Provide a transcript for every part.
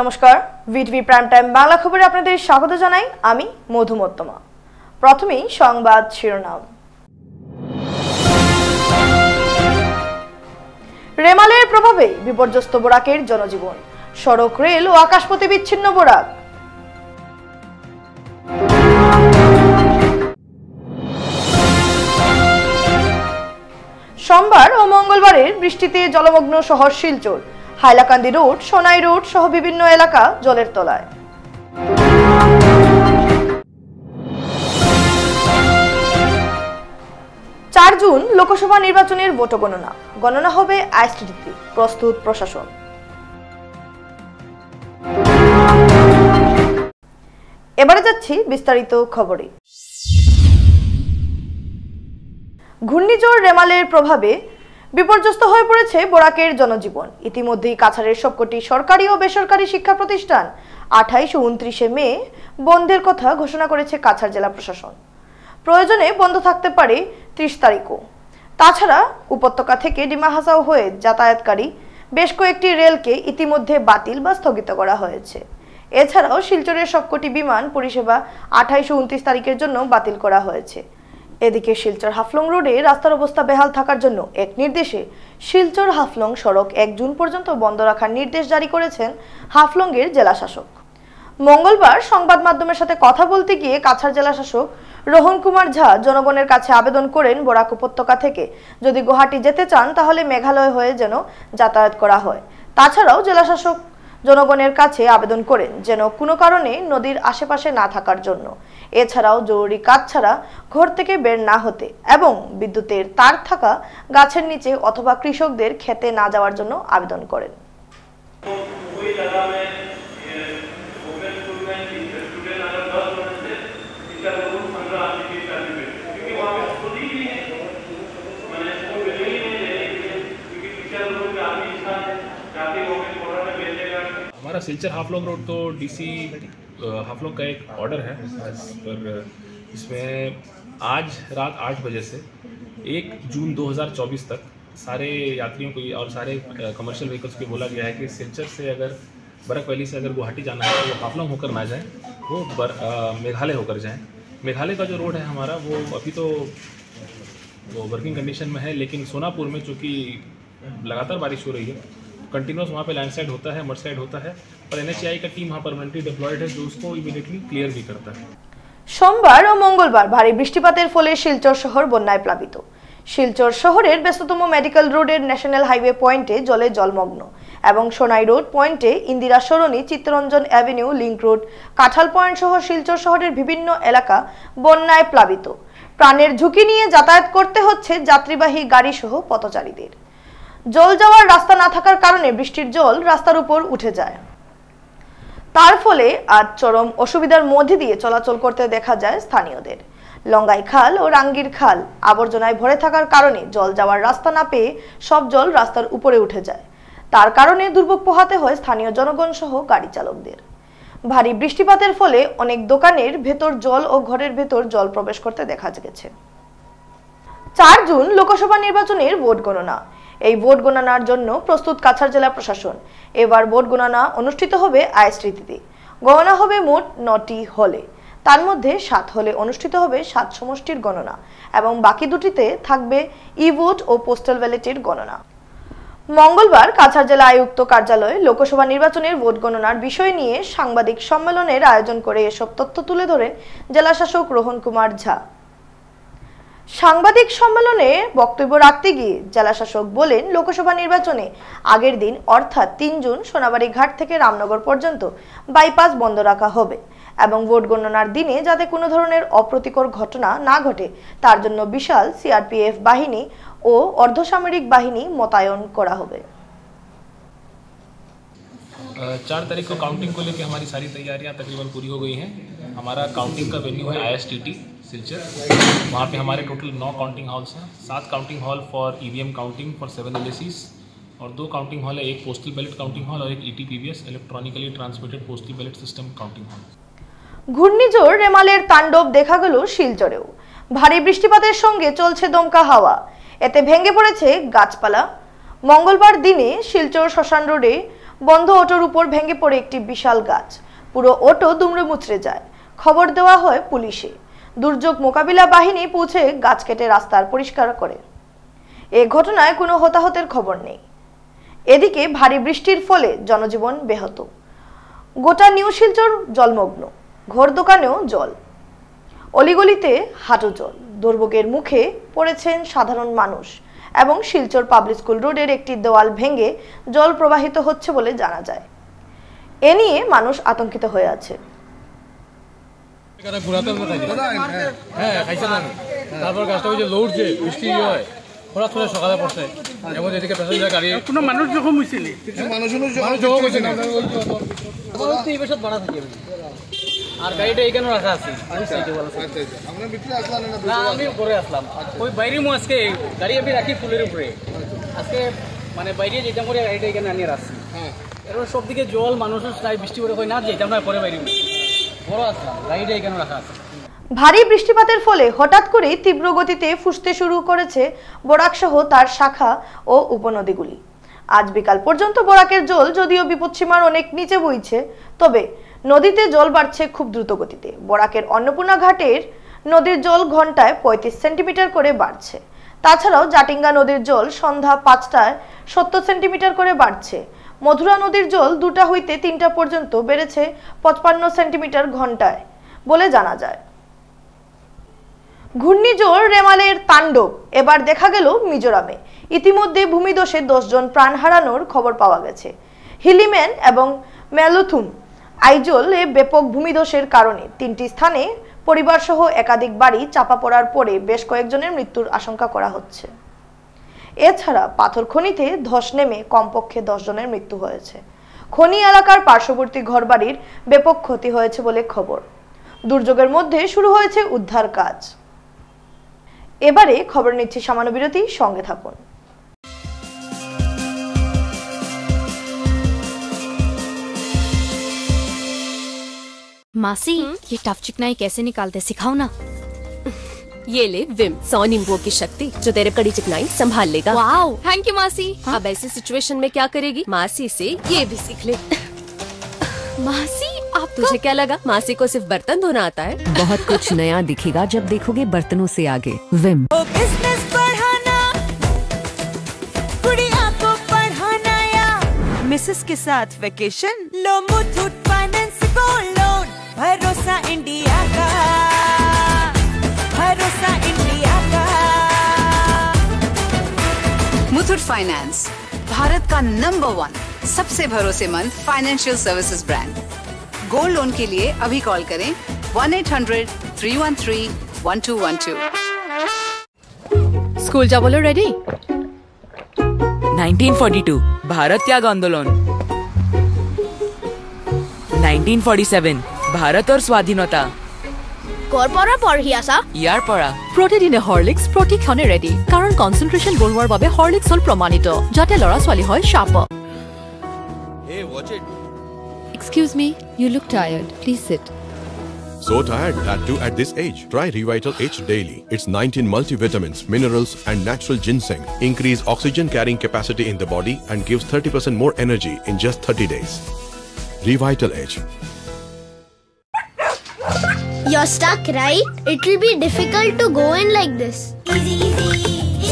नमस्कार VTV prime time Bangla খবরে আপনাদের স্বাগত জানাই আমি মধুমত্তমা। প্রথমেই সংবাদ শিরোনাম। রেমালের প্রভাবে বিপর্যস্ত বরাকের জনজীবন, সড়ক রেল ও আকাশপথে বিচ্ছিন্ন বরাক। সোমবার ও মঙ্গলবারের বৃষ্টিতে জলমগ্ন শহর শিলচর, হাইলাকান্দি রোড, সোনাই রোড সহ বিভিন্ন এলাকা জলের তলায়। 4 জুন লোকসভা নির্বাচনের ভোট গণনা, গণনা হবে আইএসটিতে, প্রস্তুত প্রশাসন। এবারে যাচ্ছি বিস্তারিত খবরে। ঘূর্ণিঝড় রেমালের প্রভাবে বিপর্যস্ত হয়ে পড়েছে বরাকের জনজীবন। ইতিমধ্যেই কাছাড়ের সবকটি সরকারি ও বেসরকারি শিক্ষা প্রতিষ্ঠান 28 ও 29 মে বন্ধের কথা ঘোষণা করেছে কাছাড় জেলা প্রশাসন। প্রয়োজনে বন্ধ থাকতে পারে 30 তারিখও। তাছাড়া উপত্যকা থেকে ডিমা হাসাও হয়ে যাতায়াতকারী বেশ কয়েকটি রেলকে ইতিমধ্যে বাতিল বা স্থগিত করা হয়েছে। এছাড়াও শিলচরের সবকটি বিমান পরিষেবা 28 ও 29 তারিখের জন্য বাতিল করা হয়েছে। এদিকে শিলচর হাফলং রোডে রাস্তার অবস্থা বেহাল থাকার জন্য এক নির্দেশে শিলচর হাফলং সড়ক 1 জুন পর্যন্ত বন্ধ রাখার নির্দেশ জারি করেছেন হাফলংয়ের জেলা শাসক। মঙ্গলবার সংবাদ মাধ্যমের সাথে কথা বলতে গিয়ে কাছাড় জেলা শাসক রোহন কুমার ঝা জনগণের কাছে আবেদন করেন বরাক উপত্যকা থেকে যদি গুয়াহাটি যেতে চান তাহলে মেঘালয় হয়ে যেন যাতায়াত করা হয়। তাছাড়াও জেলা শাসক জনগণের কাছে আবেদন করেন যেন কোনো কারণে নদীর আশেপাশে না থাকার জন্য, এছাড়াও জরুরি কাজ ছাড়া ঘর থেকে বের না হতে এবং বিদ্যুতের তার থাকা গাছের নিচে অথবা কৃষকদের খেতে না যাওয়ার জন্য আবেদন করেন। हमारा सिलचर हाफलोंग रोड तो डीसी हाफलोंग का एक ऑर्डर है पर इसमें आज रात 8 बजे से 1 जून 2024 तक सारे यात्रियों को और सारे कमर्शियल व्हीकल्स को बोला गया है कि सिलचर से अगर बरक वैली से अगर गुवाहाटी जाना है तो वो हाफलोंग होकर ना जाएं, वो मेघालय होकर जाएं। मेघालय का जो रोड है हमारा वो अभी तो वो वर्किंग कंडीशन में है, लेकिन सोनापुर में चूँकि लगातार बारिश हो रही है, कंटिन्यूस वहाँ पे लैंडस्लाइड होता है, मडस्लाइड होता है, पर एनएचएआई का टीम वहाँ परमानेंटली डिप्लॉयड है जो उसको इमीडिएटली क्लियर भी करता है। সোমবার ও মঙ্গলবার ভারী বৃষ্টিপাতের ফলে শিলচর শহর বন্যায় প্লাবিত। শিলচর শহরের ব্যস্ততম মেডিকেল রোডের ন্যাশনাল হাইওয়ে পয়েন্টে জলে জলমগ্ন এবং সোনাই রোড পয়েন্টে ইন্দিরা সরণি, চিত্তরঞ্জন অ্যাভিনিউ, লিংক রোড, কাঁঠাল পয়েন্ট সহ শিলচর শহরের বিভিন্ন এলাকা বন্যায় প্লাবিত। প্রাণের ঝুঁকি নিয়ে যাতায়াত করতে হচ্ছে যাত্রীবাহী গাড়ি সহ পথচারীদের। জল যাওয়ার রাস্তা না থাকার কারণে বৃষ্টির জল রাস্তার উপর উঠে যায়। তার ফলে আজ চরম অসুবিধার মধ্যে দিয়ে চলাচল করতে দেখা যায় স্থানীয়দের। লঙ্গাই খাল ও রাঙ্গির খাল আবর্জনায় ভরে থাকার কারণে জল যাওয়ার রাস্তা না পেয়ে সব জল রাস্তার উপরে উঠে যায়। তার কারণে দুর্ভোগ পোহাতে হয় স্থানীয় জনগণ সহ গাড়ি চালকদের। ভারী বৃষ্টিপাতের ফলে অনেক দোকানের ভেতর জল ও ঘরের ভেতর জল প্রবেশ করতে দেখা গেছে। 4 জুন লোকসভা নির্বাচনের ভোট গণনা। এই ভোট গণনার জন্য প্রস্তুত কাছাড় জেলা প্রশাসন। এবার ভোট গণনা অনুষ্ঠিত হবে আইএসটিতে। গণনা হবে মোট 9টি হলে, তার মধ্যে 7 হলে অনুষ্ঠিত হবে 7 সমষ্টির গণনা এবং বাকি দুটিতে থাকবে ই-ভোট ও পোস্টাল ব্যালটের গণনা। মঙ্গলবার কাছাড় জেলা আয়ুক্ত কার্যালয়ে লোকসভা নির্বাচনের ভোট গণনার বিষয় নিয়ে সাংবাদিক সম্মেলনের আয়োজন করে এসব তথ্য তুলে ধরেন জেলা শাসক রোহন কুমার ঝা। সাংবাদিক সম্মেলনে বক্তব্য রাখতে গিয়ে জেলা শাসক বলেন, লোকসভা নির্বাচনে আগের দিন অর্থাৎ 3 জুন সোনাবাড়ি ঘাট থেকে রামনগর পর্যন্ত বাইপাস বন্ধ রাখা হবে এবং ভোট গণনার দিনে যাতে কোনো ধরনের অপ্রীতিকর ঘটনা না ঘটে তার জন্য বিশাল সিআরপিএফ বাহিনী ও অর্ধসামরিক বাহিনী মোতায়েন করা হবে। 4 तारीख को काउंटिंग को लेकर हमारी सारी तैयारियां तकरीबन पूरी हो गई हैं। हमारा काउंटिंग का वेन्यू है आईएसटीटी सिलचर। वहाँ पे हमारे टोटल 9 काउंटिंग हॉल्स हैं, 7 counting hall for EVM counting for 7 एलएसीज और 2 काउंटिंग हॉल है, एक पोस्टल बैलेट काउंटिंग हॉल और एक ETPBS electronically transmitted postal ballot system counting hall. ঘূর্ণিঝড় রেমালের তাণ্ডব দেখা গেল শিলচরেও। ভারী বৃষ্টিপাতের সঙ্গে চলছে দমকা হাওয়া, এতে ভেঙে পড়েছে গাছপালা। মঙ্গলবার দিনে শিলচর শ্মশান রোডে বন্ধ অটোর উপর ভেঙে পড়ে একটি বিশাল গাছ। পুরো অটো দুমড়ে মুচড়ে যায়। খবর দেওয়া হয় পুলিশে। দুর্যোগ মোকাবিলা বাহিনী পৌঁছে গাছ কেটে রাস্তার পরিষ্কার করে। এ ঘটনায় কোনো হতাহতের খবর নেই। এদিকে ভারী বৃষ্টির ফলে জনজীবন ব্যাহত। গোটা নিউ শিলচর জলমগ্ন, ঘর দোকানেও জল, অলিগলিতে হাঁটু জল। দুর্ভোগের মুখে পড়েছেন সাধারণ মানুষ এবং শিলচর পাবলিক স্কুল রোডের একটি দেওয়াল ভেঙে জল প্রবাহিত হচ্ছে বলে জানা যায়। এ নিয়ে মানুষ আতঙ্কিত হয়ে আছে। তারপর গাছটা ওই যে লড়ছে, বৃষ্টি হয়, হঠাৎ করে সকালে পড়ছে, এবং এদিকে প্যাসেঞ্জার গাড়ি কোনো মানুষ যখন হয়েছিল আর গাড়িটা এইখানে রাখা আছে। আমি উপরে আসলাম, ওই বাইরে আজকে গাড়ি আমি রাখি ফুলের উপরে, আজকে মানে বাইরে যেতাম করে গাড়িটা এখানে আনিয়ে রাখছি। এবার সব দিকে জল, মানুষের তাই বৃষ্টি করে হয় না, যেতাম না পরে বাইরে বড় আসলাম, গাড়িটা এখানে রাখা আছে। ভারী বৃষ্টিপাতের ফলে হঠাৎ করে তীব্র গতিতে ফুসতে শুরু করেছে বরাক সহ তার শাখা ও উপনদীগুলি। আজ বিকাল পর্যন্ত বরাকের জল যদিও বিপদসীমার অনেক নিচে বইছে, তবে নদীতে জল বাড়ছে খুব দ্রুত গতিতে। বরাকের অন্নপূর্ণা ঘাটের নদীর জল ঘন্টায় 35 সেন্টিমিটার করে বাড়ছে। তাছাড়াও জাটিঙ্গা নদীর জল সন্ধ্যা 5টায় 70 সেন্টিমিটার করে বাড়ছে। মধুরা নদীর জল 2টা হইতে 3টা পর্যন্ত বেড়েছে 55 সেন্টিমিটার ঘন্টায় বলে জানা যায়। ঘূর্ণিঝড় রেমালের তাণ্ডব এবার দেখা গেল মিজোরামে। ইতিমধ্যে ভূমিধসে 10 জন প্রাণ হারানোর খবর পাওয়া গেছে। হিলিম্যান এবং ম্যালুথুম আইজলে ব্যাপক ভূমিধসের কারণে 3টি স্থানে পরিবারসহ একাধিক বাড়ি চাপা পড়ার পরে বেশ কয়েকজনের মৃত্যুর আশঙ্কা করা হচ্ছে। এছাড়া পাথর খনিতে ধস নেমে কমপক্ষে 10 জনের মৃত্যু হয়েছে। খনি এলাকার পার্শ্ববর্তী ঘরবাড়ির ব্যাপক ক্ষতি হয়েছে বলে খবর। দুর্যোগের মধ্যে শুরু হয়েছে উদ্ধার কাজ। এবারে খবর নিচ্ছি সামান্য বিরতি, সঙ্গে থাকুন। मासी ये टफ चिकनाई कैसे निकालते सिखाओ ना। ये ले विम 100 नींबुओं की शक्ति जो तेरे कड़ी चिकनाई संभाल लेगा। वाओ थैंक यू मासी। अब ऐसी सिचुएशन में क्या करेगी? मासी से ये भी सीख ले। मासी आप तुझे क्या लगा मासी को सिर्फ बर्तन धोना आता है? बहुत कुछ नया दिखेगा जब देखोगे बर्तनों से आगे। विम। बिजनेस बढ़ाना, गुड़िया को पढ़ाना या मिसेस के साथ वेकेशन, लो मुथूट फाइनेंस गोल्ड लोन। भरोसा इंडिया का, भरोसा इंडिया का। मुथूट फाइनेंस भारत का नंबर 1 सबसे भरोसेमंद financial services brand. Gold loan के लिए अभी कॉल करें 1-800-313-1212। स्कूल जा बोलो रेडी। 1942 भारत त्याग आंदोलन। 1947 भारत और स्वाधीनता। কৰপৰা পঢ়ি আছা? ইয়াৰ পৰা প্ৰতিদিনে হৰলিক্স প্ৰতিক্ষণে ৰেডি, কাৰণ কনচেন্ট্ৰেচন বঢ়োৱাৰ বাবে হৰলিক্স হ'ল প্ৰমাণিত, যাতে ল'ৰা ছোৱালী হয় sharp. Excuse me, you look tired. Please sit. So tired, that too at this age. Try Revital H daily. It's 19 multivitamins, minerals and natural ginseng. Increase oxygen carrying capacity in the body and gives 30% more energy in just 30 days. Revital H. You're stuck, right? It will be difficult to go in like this. Easy, easy,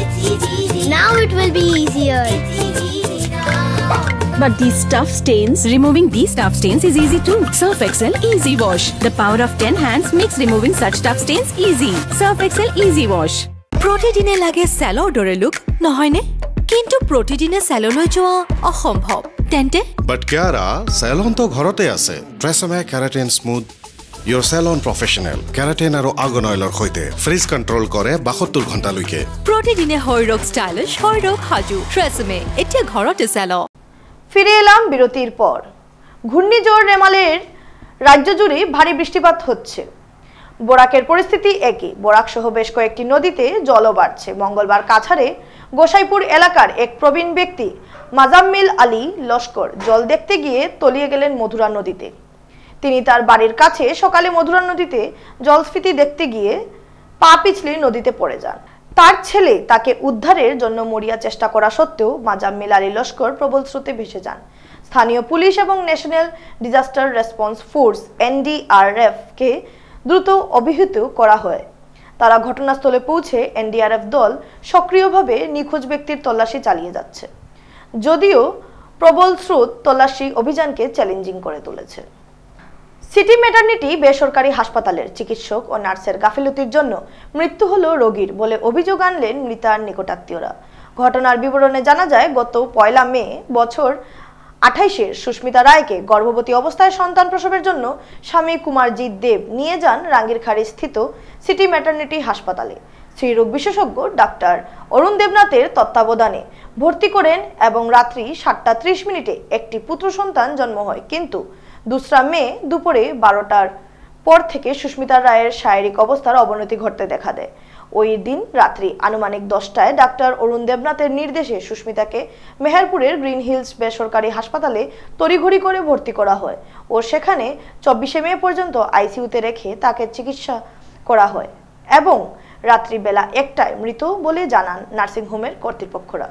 it's easy. Now it will be easier. It's easy now. But these tough stains, removing these tough stains is easy too. Surf Excel Easy Wash. The power of 10 hands makes removing such tough stains easy. Surf Excel Easy Wash. প্ৰতিদিনে লাগে চেলৰ দৰে look নহয়নে? কিন্তু প্ৰতিদিনে চেললৈ যোৱা অসম্ভৱ। তেন্তে বাট কিয়াৰা চেলন তো ঘৰতে আছে। TRESemme keratin smooth Your salon professional keratin আৰু আৰ্গন অইলৰ সৈতে ফ্ৰিজ কণ্ট্ৰোল কৰে 72 ঘণ্টালৈকে। প্ৰতিদিনে হৈৰক ষ্টাইলিছ হৈৰক হাজু ট্ৰেছমে এতিয়া ঘৰতে চেল। ফিরে এলাম বিরতির পর। ঘূর্ণিঝড় রেমালের রাজ্য জুড়ে ভারী বৃষ্টিপাত হচ্ছে। বরাকের পরিস্থিতি একই। বরাক সহ বেশ কয়েকটি নদীতে জলও বাড়ছে। মঙ্গলবার কাছাড়ে গোসাইপুর এলাকার এক প্রবীণ ব্যক্তি মাজাম্মিল আলী লস্কর জল দেখতে গিয়ে তলিয়ে গেলেন মধুরা নদীতে। তিনি তার বাড়ির কাছে সকালে মধুরা নদীতে জলস্ফীতি দেখতে গিয়ে পা পিছলে নদীতে পড়ে যান। তার ছেলে তাকে উদ্ধারের জন্য মরিয়া চেষ্টা করা সত্ত্বেও মাজাম্মিল আলী লস্কর প্রবল স্রোতে ভেসে যান। স্থানীয় পুলিশ এবং national disaster response force NDRF কে দ্রুত অভিহিত করা হয়। তারা ঘটনাস্থলে পৌঁছে NDRF দল সক্রিয়ভাবে নিখোঁজ ব্যক্তির তল্লাশি চালিয়ে যাচ্ছে, যদিও প্রবল স্রোত তল্লাশি অভিযানকে চ্যালেঞ্জিং করে তুলেছে। সিটি ম্যাটারনিটি বেসরকারি হাসপাতালের চিকিৎসক ও নার্সের গাফিলতির জন্য মৃত্যু হলো রোগীর বলে অভিযোগ আনলেন মৃতার নিকটাত্মীয়রা। ঘটনার বিবরণে জানা যায়, গত 1 মে বছর 28-এর সুস্মিতা রায়কে গর্ভবতী অবস্থায় সন্তান প্রসবের জন্য স্বামী কুমারজিৎ দেব নিয়ে যান রাঙ্গিরখাড়ি স্থিত সিটি ম্যাটারনিটি হাসপাতালে। স্ত্রীরোগ বিশেষজ্ঞ ডাক্তার অরুণ দেবনাথের তত্ত্বাবধানে ভর্তি করেন এবং রাত্রি 7:30 একটি পুত্র সন্তান জন্ম হয়। কিন্তু 2 মে দুপুরে 12টার পর থেকে সুস্মিতা রায়ের শারীরিক অবস্থার অবনতি ঘটতে দেখা দেয়। ওই দিন রাত্রি আনুমানিক 10টায় ডাক্তার অরুণ দেবনাথের নির্দেশে সুস্মিতাকে মেহেরপুরের গ্রিন হিলস বেসরকারি হাসপাতালে তড়িঘড়ি করে ভর্তি করা হয় ও সেখানে 24 মে পর্যন্ত আইসিইউতে রেখে তাকে চিকিৎসা করা হয় এবং রাত্রিবেলা 1টায় মৃত বলে জানান নার্সিংহোমের কর্তৃপক্ষরা।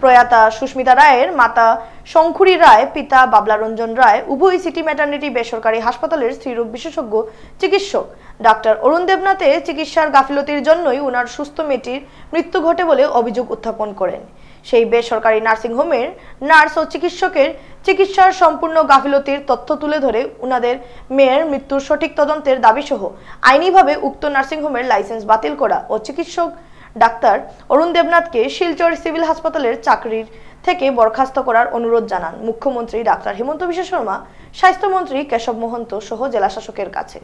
প্রয়াতা সুস্মিতা রায়ের মাতা শঙ্কুরি রায়, পিতা বাবলারঞ্জন রায় উভয় সিটি ম্যাটারনিটি বেসরকারি হাসপাতালের স্ত্রীরোগ বিশেষজ্ঞ চিকিৎসক। ডাক্তার অরুণ দেবনাথের চিকিৎসার গাফিলতির জন্যই উনার সুস্থ মেয়েটির মৃত্যু ঘটে বলে অভিযোগ উত্থাপন করেন। সেই বেসরকারি নার্সিংহোমের নার্স ও চিকিৎসকের চিকিৎসার সম্পূর্ণ গাফিলতির তথ্য তুলে ধরে উনাদের মেয়ের মৃত্যুর সঠিক তদন্তের দাবিসহ আইনিভাবে উক্ত নার্সিংহোমের লাইসেন্স বাতিল করা ও চিকিৎসক ডাক্তার অরুণ দেবনাথকে শিলচর সিভিল হাসপাতালের চাকরির থেকে বরখাস্ত করার অনুরোধ জানান মুখ্যমন্ত্রী ডাক্তার হিমন্ত বিশ্ব শর্মা, স্বাস্থ্যমন্ত্রী কেশব মহন্ত সহ জেলা শাসকের কাছে।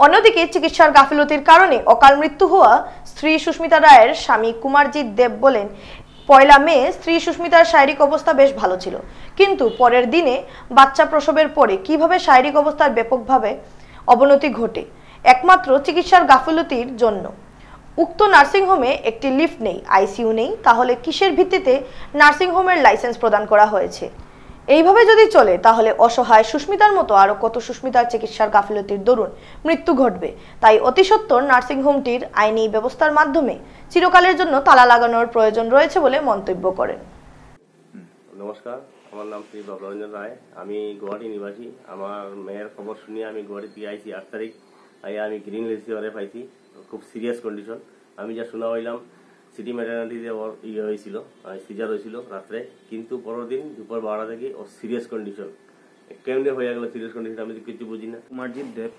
অন্যদিকে চিকিৎসার গাফিলতির কারণে অকাল মৃত্যু হওয়া স্ত্রী সুস্মিতা রায়ের স্বামী কুমারজিৎ দেব বলেন, 1 মে স্ত্রী সুস্মিতার শারীরিক অবস্থা বেশ ভালো ছিল, কিন্তু পরের দিনে বাচ্চা প্রসবের পরে কিভাবে শারীরিক অবস্থার ব্যাপকভাবে অবনতি ঘটে একমাত্র চিকিৎসার গাফিলতির জন্য। উক্ত নার্সিংহোমে একটি লিফট নেই, আইসিইউ নেই, তাহলে কিসের ভিত্তিতে নার্সিংহোমের লাইসেন্স প্রদান করা হয়েছে? এইভাবে যদি চলে তাহলে অসহায় সুস্মিতার মতো আরো কত সুস্মিতার চিকিৎসার গাফিলতির দরুন মৃত্যু ঘটবে। তাই অতি সত্বর নার্সিংহোমটির আইনি ব্যবস্থার মাধ্যমে চিরকালের জন্য তালা লাগানোর প্রয়োজন রয়েছে বলে মন্তব্য করেন। নমস্কার, আমার নাম শ্রী বাবলারঞ্জন রায়, আমি গুয়াহাটি নিবাসী। আমার মেয়ের খবর শুনিয়ে আমি গুয়াহাটিতে আইছি 8 তারিখ। আমি গ্রিন হিলসে পাইছি, খুব সিরিয়াস কন্ডিশন। আমি যা শোনা হইলাম সিটি ম্যাটারনিটিতে ওর হয়েছিল, সিজার হয়েছিল রাত্রে, কিন্তু পরের দিন দুপুর 12টা থেকে ওর সিরিয়াস কন্ডিশন। কেমনে হয়ে গেল সিরিয়াস কন্ডিশন আমি কিছু বুঝি না। কুমারজিৎ দেব,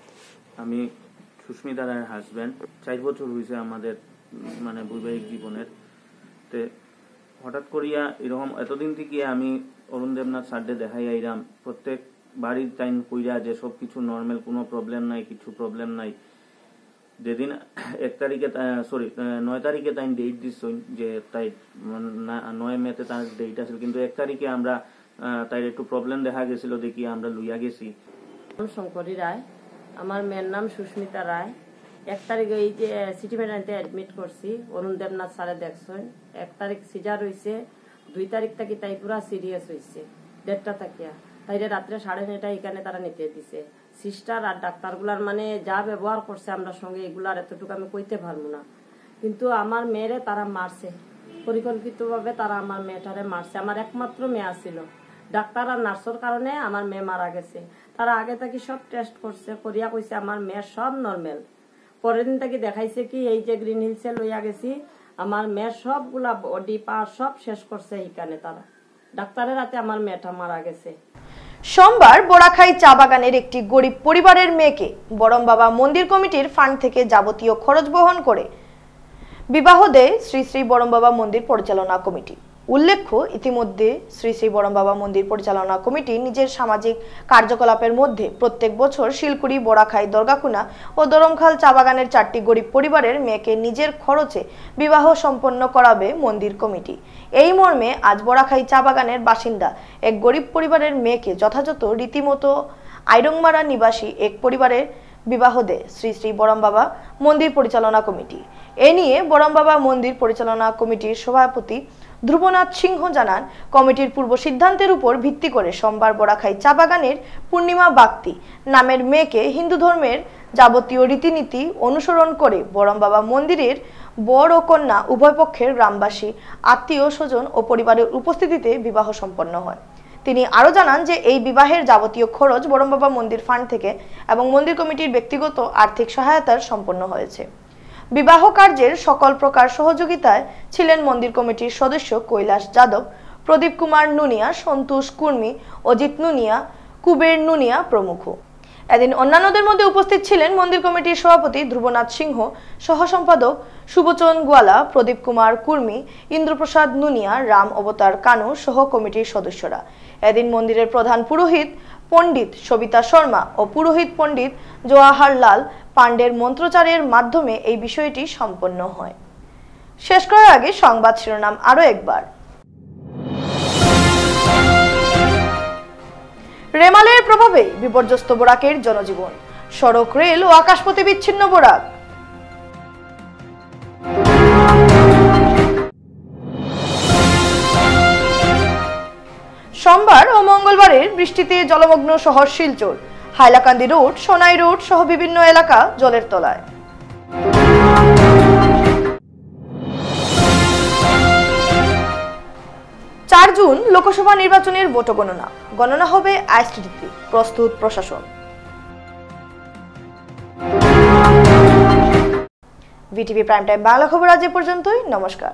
আমি সুস্মিতা রায়ের হাজব্যান্ড। 4 বছর হয়েছে আমাদের মানে বৈবাহিক জীবনের। তে হঠাৎ করিয়া এরকম এতদিন থেকে আমি অরুণ দেবনাথ সাড্ডে দেখাই আইরাম, প্রত্যেক বাড়ির টাইম কইরা যে সব কিছু নর্মাল, কোনো প্রবলেম নাই, কিছু প্রবলেম নাই। যেদিন 9 তারিখে তাই ডেট দিচ্ছেন যে তাই 9 মেতে তার ডেট আছে, কিন্তু 1 তারিখে আমরা তাই একটু প্রবলেম দেখা গেছিল দেখি আমরা লইয়া গেছি। শঙ্করী রায়, আমার মেয়ের নাম সুস্মিতা রায়। 1 তারিখে এই যে সিটি ম্যাটারনিটিতে অ্যাডমিট করছি, অরুণ দেবনাথ স্যারে দেখছেন। 1 তারিখ সিজার হয়েছে, 2 তারিখ থেকে তাই পুরা সিরিয়াস হয়েছে 1:30 থেকে। তাইরে রাত্রে 9:30 এখানে তারা নিতে দিছে। সিস্টার আর ডাক্তারগুলার মানে যা ব্যবহার করছে আমরা সঙ্গে, এগুলার এতটুকু আমি কইতে পারবো না। কিন্তু আমার মেয়েরে তারা মারছে, পরিকল্পিতভাবে তারা আমার মেয়েটারে মারছে। আমার একমাত্র মেয়ে ছিল, ডাক্তার আর নার্সের কারণে আমার মেয়ে মারা গেছে। তারা আগে থেকে সব টেস্ট করছে, করিয়া কইছে আমার মেয়ের সব নর্মাল। পরের দিন থেকে দেখাইছে কি এই যে গ্রিন হিলসে লইয়া গেছি, আমার মেয়ের সবগুলা বডি পার্ট সব শেষ করছে এইখানে তারা। ডাক্তারের হাতে আমার মেয়েটা মারা গেছে। সোমবার বোরাখাই চা বাগানের একটি গরিব পরিবারের মেয়েকে বরম বাবা মন্দির কমিটির ফান্ড থেকে যাবতীয় খরচ বহন করে বিবাহ দেয় শ্রী শ্রী বরম বাবা মন্দির পরিচালনা কমিটি। উল্লেখ্য, ইতিমধ্যে শ্রী শ্রী বরম বাবা মন্দির পরিচালনা কমিটি নিজের সামাজিক কার্যকলাপের মধ্যে প্রত্যেক বছর শিলকুড়ি, বোরাখাই, দরগাকুনা ও দরমখাল চা বাগানের 4টি গরিব পরিবারের মেয়েকে নিজের খরচে বিবাহ সম্পন্ন করাবে মন্দির কমিটি। এই মর্মে আজ বোরাখাই চা বাগানের বাসিন্দা এক গরিব পরিবারের মেয়েকে যথাযথ রীতিমতো আইরংমারা নিবাসী এক পরিবারের বিবাহ দেয় শ্রী শ্রী বরম বাবা মন্দির পরিচালনা কমিটি। এ নিয়ে বরম বাবা মন্দির পরিচালনা কমিটির সভাপতি ধ্রুবনাথ সিংহ জানান, কমিটির পূর্ব সিদ্ধান্তের উপর ভিত্তি করে সোমবার বোরাখাই চা বাগানের পূর্ণিমা বাগতি নামের মেয়েকে হিন্দু ধর্মের যাবতীয় রীতিনীতি অনুসরণ করে বরম বাবা মন্দিরের বর ও কন্যা উভয় পক্ষের গ্রামবাসী, আত্মীয় স্বজন ও পরিবারের উপস্থিতিতে বিবাহ সম্পন্ন হয়। তিনি আরো জানান যে এই বিবাহের যাবতীয় খরচ বড়মবাবা মন্দির ফান্ড থেকে এবং মন্দির কমিটির ব্যক্তিগত আর্থিক সহায়তার সম্পন্ন হয়েছে। বিবাহ কার্যের সকল প্রকার সহযোগিতায় ছিলেন মন্দির কমিটির সদস্য কৈলাস যাদব, প্রদীপ কুমার নুনিয়া, সন্তোষ কুর্মী, অজিত নুনিয়া, কুবের নুনিয়া প্রমুখ। এদিন অন্যান্যদের মধ্যে উপস্থিত ছিলেন মন্দির কমিটির সভাপতি ধ্রুবনাথ সিংহ, সহ সম্পাদক শুভচন গোয়ালা, প্রদীপ কুমার কুর্মী, ইন্দ্রপ্রসাদ নুনিয়া, রাম অবতার কানু সহ কমিটির সদস্যরা। এদিন মন্দিরের প্রধান পুরোহিত পণ্ডিত সবিতা শর্মা ও পুরোহিত পণ্ডিত জওয়াহর লাল পান্ডের মন্ত্রোচ্চারের মাধ্যমে এই বিষয়টি সম্পন্ন হয়। শেষ করার আগে সংবাদ শিরোনাম আরো একবার। রেমালের প্রভাবে বিপর্যস্ত বরাকের জনজীবন, সড়ক, রেল ও আকাশপথে বিচ্ছিন্ন বরাক। সোমবার ও মঙ্গলবারের বৃষ্টিতে জলমগ্ন শহর শিলচর, হাইলাকান্দি রোড, সোনাই রোড সহ বিভিন্ন এলাকা জলের তলায়। 4 জুন লোকসভা নির্বাচনের ভোট গণনা হবে আইএসটিডিতে, প্রস্তুত প্রশাসন। ভিটিভি প্রাইম টাইম বাংলা খবর আজ এ পর্যন্তই। নমস্কার।